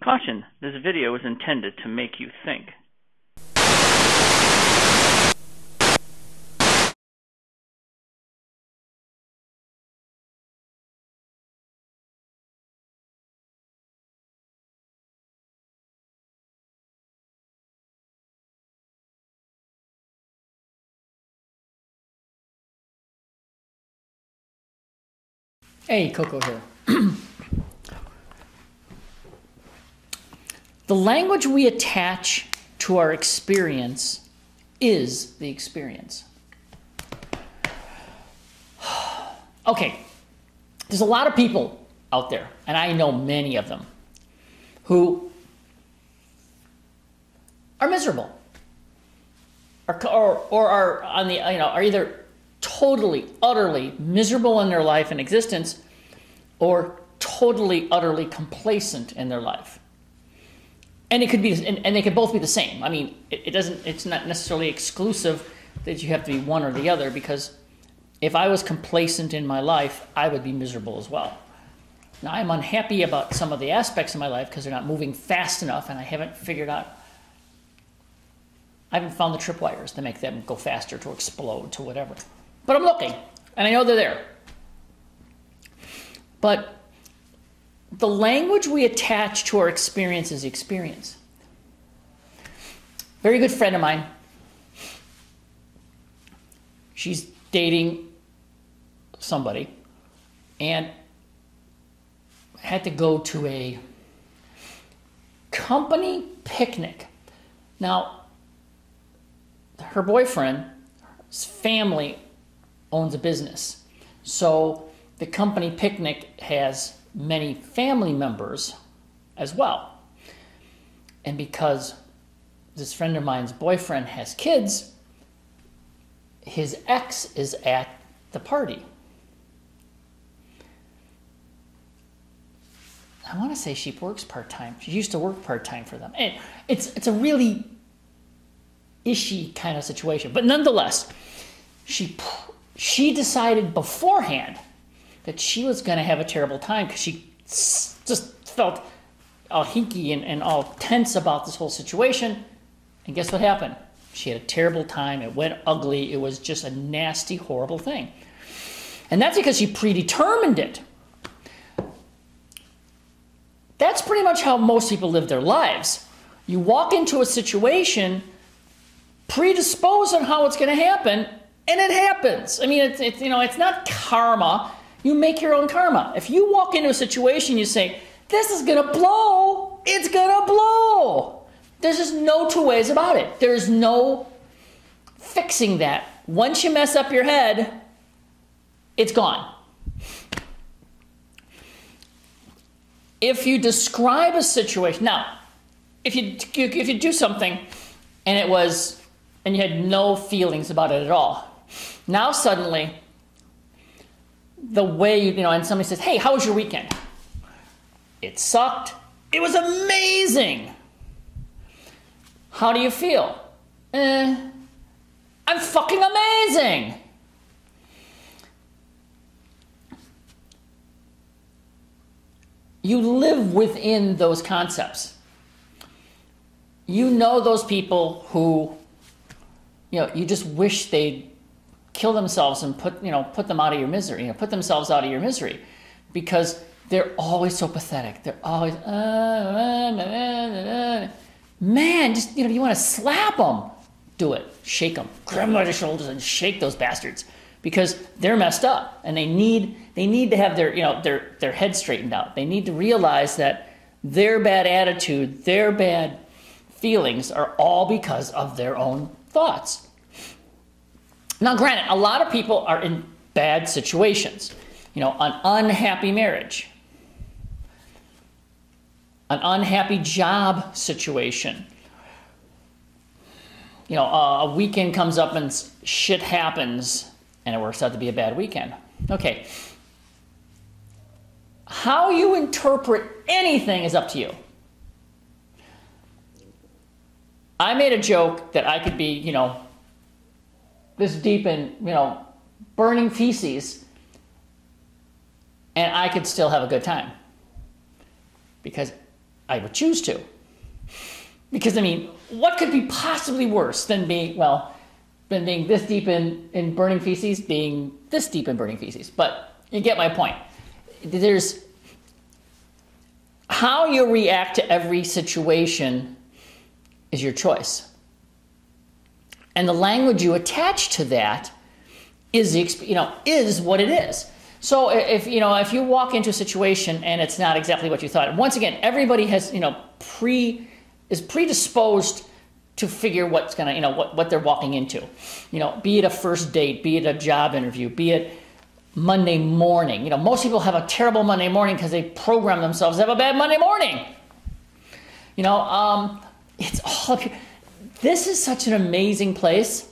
Caution, this video is intended to make you think. Hey, Koko here. The language we attach to our experience is the experience. Okay, there's a lot of people out there, and I know many of them, who are miserable, or are on the are either totally, utterly miserable in their life and existence, or totally, utterly complacent in their life. And it could be, and they could both be the same. I mean, it's not necessarily exclusive that you have to be one or the other, because if I was complacent in my life, I would be miserable as well. Now, I'm unhappy about some of the aspects of my life because they're not moving fast enough, and I haven't found the tripwires to make them go faster, to explode, to whatever. But I'm looking, and I know they're there. But the language we attach to our experience is experience. Very good friend of mine. She's dating somebody and had to go to a company picnic. Now, her boyfriend's family owns a business. So the company picnic has many family members as well. And because this friend of mine's boyfriend has kids, his ex is at the party. I want to say she works part-time. She used to work part-time for them. And it's a really ishy kind of situation. But nonetheless, she decided beforehand that she was going to have a terrible time because she just felt all hinky and all tense about this whole situation. And guess what happened? She had a terrible time. It went ugly. It was just a nasty, horrible thing. And that's because she predetermined it. That's pretty much how most people live their lives. You walk into a situation predisposed on how it's going to happen, and it happens. I mean, it's not karma. You make your own karma. If you walk into a situation, you say, this is going to blow, it's going to blow. There's just no two ways about it. There's no fixing that. Once you mess up your head, it's gone. If you describe a situation, now, if you do something and you had no feelings about it at all, now suddenly, the way and somebody says, hey, how was your weekend? It sucked. It was amazing. How do you feel? I'm fucking amazing. You live within those concepts. You know those people who, you just wish they'd kill themselves and put them out of your misery, put themselves out of your misery, because they're always so pathetic. They're always, man, just, you want to slap them. Do it. Shake them. Grab them by the shoulders and shake those bastards, because they're messed up and they need to have their head straightened out. They need to realize that their bad attitude, their bad feelings are all because of their own thoughts. Now, granted, a lot of people are in bad situations. An unhappy marriage, an unhappy job situation. A weekend comes up and shit happens, and it works out to be a bad weekend. Okay. How you interpret anything is up to you. I made a joke that I could be, this deep in, burning feces, and I could still have a good time. Because I would choose to. Because, I mean, what could be possibly worse than being this deep in burning feces, being this deep in burning feces? But you get my point. There's how you react to every situation is your choice. And the language you attach to that is what it is. So if you walk into a situation and it's not exactly what you thought, once again, everybody has is predisposed to figure what's gonna what they're walking into. Be it a first date, be it a job interview, be it Monday morning. Most people have a terrible Monday morning because they program themselves to have a bad Monday morning. It's all. This is such an amazing place.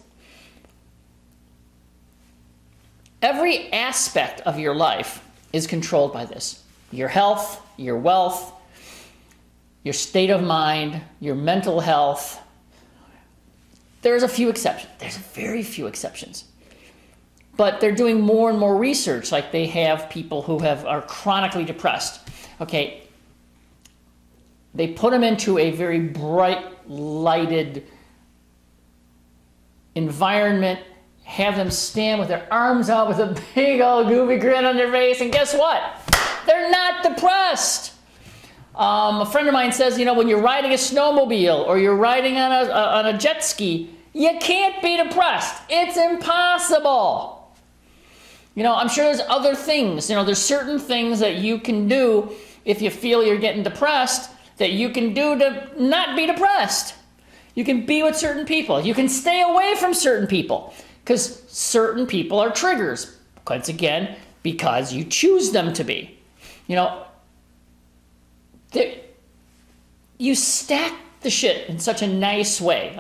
Every aspect of your life is controlled by this. Your health, your wealth, your state of mind, your mental health. There's a few exceptions. There's very few exceptions. But they're doing more and more research, like they have people who are chronically depressed. Okay, they put them into a very bright, lighted environment, have them stand with their arms out with a big old goofy grin on their face, and guess what? They're not depressed. A friend of mine says, when you're riding a snowmobile or you're riding on a jet ski, you can't be depressed. It's impossible. I'm sure there's other things. There's certain things that you can do if you feel you're getting depressed that you can do to not be depressed. You can be with certain people. You can stay away from certain people because certain people are triggers. Once again, because you choose them to be. You stack the shit in such a nice way.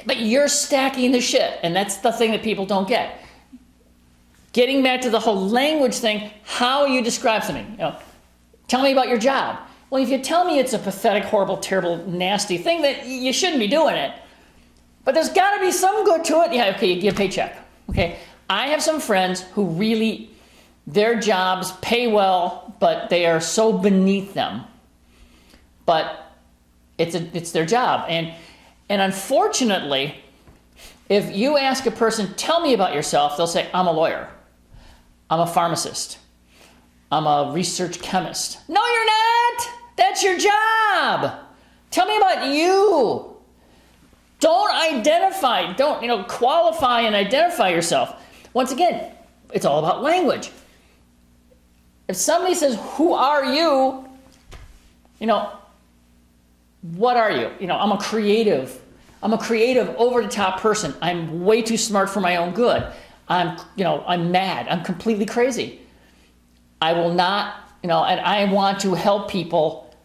But you're stacking the shit, and that's the thing that people don't get. Getting back to the whole language thing, how you describe something. Tell me about your job. Well, if you tell me it's a pathetic, horrible, terrible, nasty thing, that you shouldn't be doing it. But there's got to be some good to it. Yeah, okay, you get a paycheck. Okay, I have some friends who really, their jobs pay well, but they are so beneath them. But it's their job, and unfortunately, if you ask a person, tell me about yourself, they'll say, I'm a lawyer. I'm a pharmacist. I'm a research chemist. No, you're not. That's your job. Tell me about you. Don't identify, don't, qualify and identify yourself. Once again, it's all about language. If somebody says, who are you? What are you? I'm a creative. I'm a creative, over-the-top person. I'm way too smart for my own good. I'm mad. I'm completely crazy. I will not, and I want to help people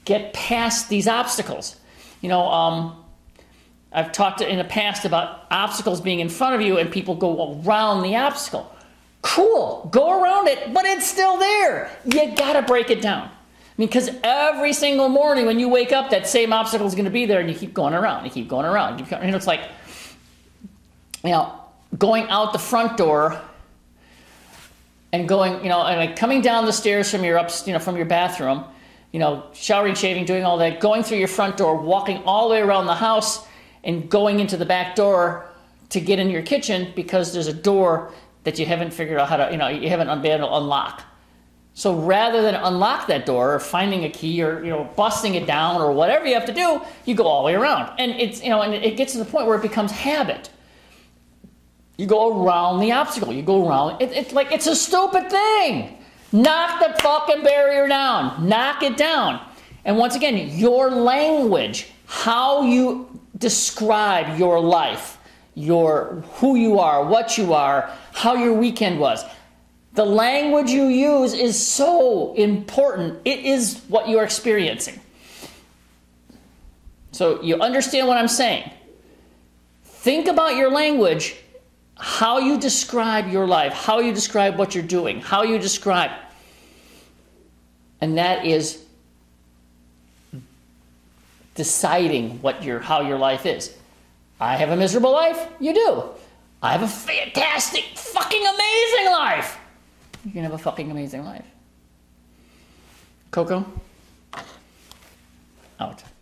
get past these obstacles. I've talked in the past about obstacles being in front of you and people go around the obstacle. Cool, go around it, but it's still there. You gotta break it down. Because every single morning when you wake up, that same obstacle is going to be there, and you keep going around. You keep going around. It's like, going out the front door and going, and like coming down the stairs from your from your bathroom, showering, shaving, doing all that, going through your front door, walking all the way around the house, and going into the back door to get into your kitchen because there's a door that you haven't figured out how to, you haven't been able to unlock. So rather than unlock that door or finding a key or busting it down or whatever you have to do, you go all the way around. And it's and it gets to the point where it becomes habit. You go around the obstacle. You go around. It's like it's a stupid thing. Knock the fucking barrier down. Knock it down. And once again, your language, how you describe your life, who you are, what you are, how your weekend was. The language you use is so important. It is what you're experiencing. So you understand what I'm saying. Think about your language, how you describe your life, how you describe what you're doing, how you describe. And that is deciding how your life is. I have a miserable life. You do. I have a fantastic, fucking amazing life. You can have a fucking amazing life. Koko? Out.